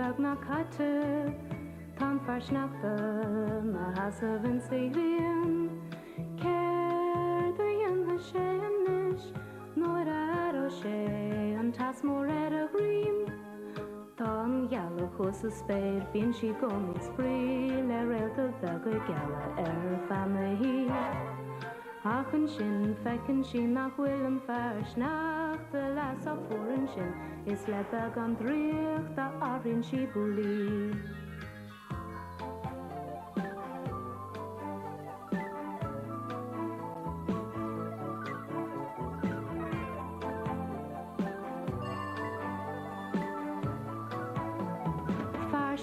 bag na caite Tá farsnachta na hasa vin sigrian Cer dyn sé anish Nor ar o sé an tas mor ar a grim Tá gala chus a spéir bíon si gom sprí le réalta bag a gala fama hí Achan sin fecin sin nach bhfuil an farsnachta las a fóran sin Is le bag an dríocht a árin si Bouli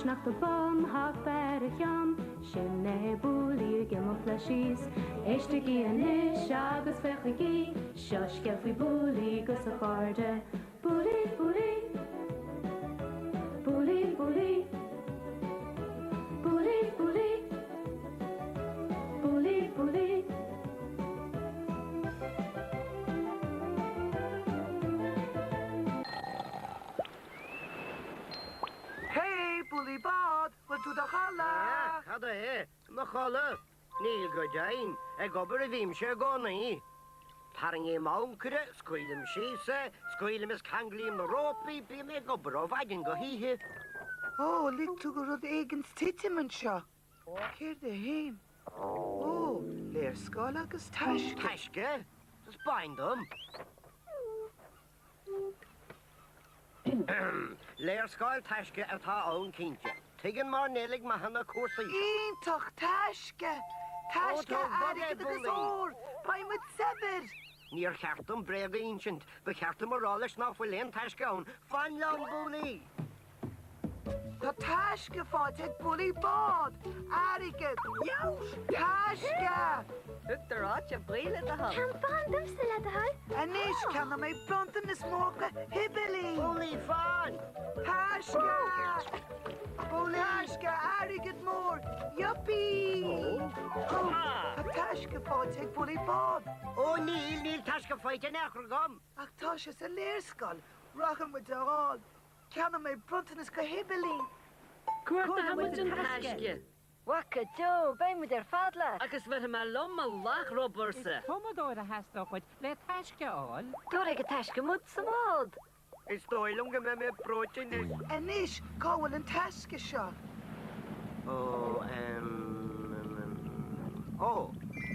Nach de bom ha ferjan sin Bouli gem of flashis Echte gi an ish agus fecha gi Shush gef we Bouli gus a farde Bouli, Bouli Bouli, Bouli Bouli, Bouli Bouli, Bouli Bouli bad, wel tu da chala. Cada he, ma chala. Níl go dain, gobar a bhím sé gánaí. Tarang é máncre, scoilim sísa, scoilim is canglím na rópi, bí me gobar ó bhaidin go híthe. Oh, lig tu go rud eigen stitimen seo. Céir de héim. Oh, Léarscáil agus Taisce. Taisce? Is baindum. Léarscáil Taisce atá ón cínte. Tuigeann mar nélig ma hana cuasaí. Ítach Taisce. Taisce airgad agus ór. Baimid sever. Níor cheartm brega insint. Ba cheartm arális nach bhfuil éon Taisce ón. Fan leon Bouli. Tá Taisce fáid ag Bouli bad. Airgad. Jous. Taisce. Hugtar áit a bríle a hal. Can fan dumsa le a hal? Anis canna mé bronta na smóca hibilí. Bouli fan. Taisce. Bouli Taisce airgad mór. Yuppie. Tá Taisce fáid ag Bouli bad. Ó níl Taisce fáid an echar gom. Ach tá sé sa Léarscáil. Rachan mu deáil. Canna mé bronta na sca hibilí. Cuairta hamid an Taisce. Wacca Joe, baimid fadla. Agus bheit me lom a lach robarsa. Tomadóra hastóid le Taisce áil. Dúir ag a Taisce mud sa mád. Is dóilm go me brotin is. Anis cáhfuil an Taisce seo.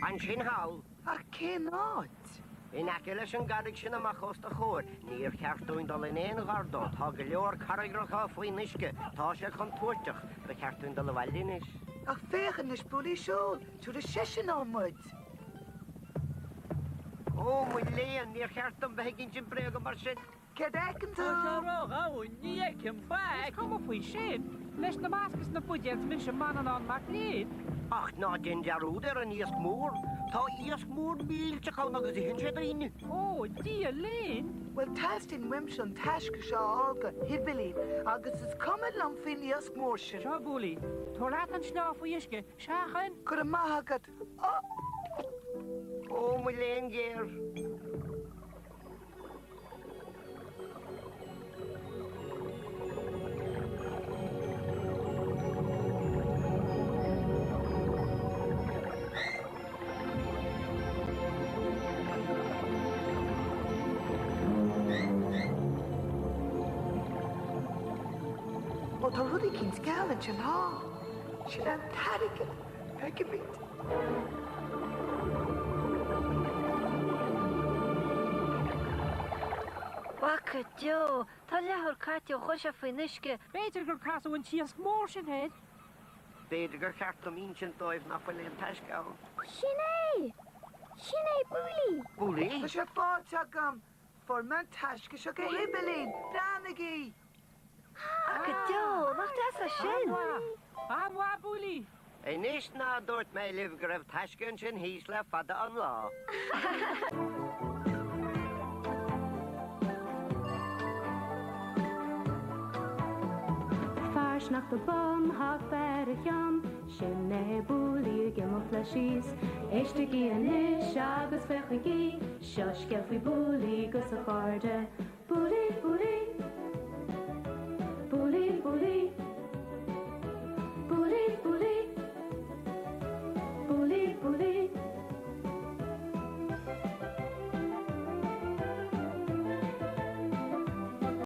An sin hawl. Ach cé náid. In aice leis an garig sin amach os a chóir, níor ceartúin dal in éon gardó, tá go leor caragracha faoin isce, tá sé chun tuairteach, ba ceartúin dal a bhailín is. Ach féchan is Bouli siúl, tú a sesin ámud. Ó, mu léon, níor cheartúin beheginn sin brega mar sin. Ced ecyn tú? Áú, ní ecym fag. Come fwy sin. Leis na mascus na bwydens mis yn man an mac nid. Ach, na dyn jarwyd yn iasg môr. Tá iasg môr mil te cawn agus i hyn sydd ein. O, di a lyn. Wel, tastin wimsion Taisce seo alga, hibilí, agus is cumad lam fin iasg mór sin. Sio Bouli, torat an snáf o ysge, siachan. Cwr y mahagad. Ó, mu léon géir. O, tá rudi cíns galan sin há. Sin an tarigad. Pegabit. Wacca Joe, tá lehar catio chuise faoin isce. Beidir gur casú an tíasg mór sin head. Beidir gur cheartúin ín sin dóibh nach bhfuil éon Taisce ón. Sin é Bouli. Bouli? Tá sé báte agam. Forman Taisce seo go hibilí. Danagí. Wacca Joe, nach das a sin. Anwa Bouli. Nis ná dúirt mé libh go raibh Taisce an sin híos le fada an lá. Nach de bom ha ferjan sin Bouli gem of flashis Echte gi an ish agus fecha gi Shush gef we Bouli gus a farde Bouli, Bouli Bouli, Bouli Bouli.